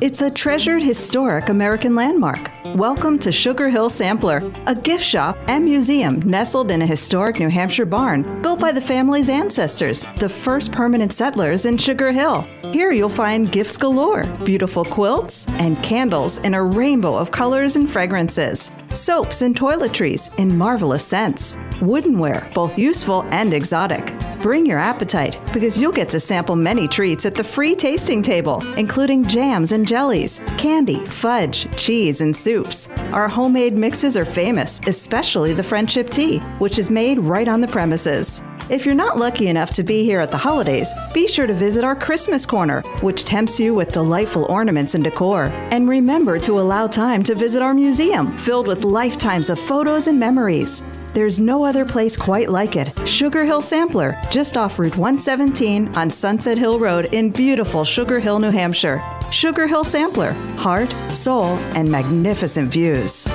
It's a treasured historic American landmark. Welcome to Sugar Hill Sampler, a gift shop and museum nestled in a historic New Hampshire barn built by the family's ancestors, the first permanent settlers in Sugar Hill. Here you'll find gifts galore, beautiful quilts, and candles in a rainbow of colors and fragrances, soaps and toiletries in marvelous scents, woodenware, both useful and exotic. Bring your appetite, because you'll get to sample many treats at the free tasting table, including jams and jellies, candy, fudge, cheese, and soups. Our homemade mixes are famous, especially the friendship tea, which is made right on the premises. If you're not lucky enough to be here at the holidays, be sure to visit our Christmas corner, which tempts you with delightful ornaments and decor. And remember to allow time to visit our museum, filled with lifetimes of photos and memories. There's no other place quite like it. Sugar Hill Sampler, just off Route 117 on Sunset Hill Road in beautiful Sugar Hill, New Hampshire. Sugar Hill Sampler, heart, soul, and magnificent views.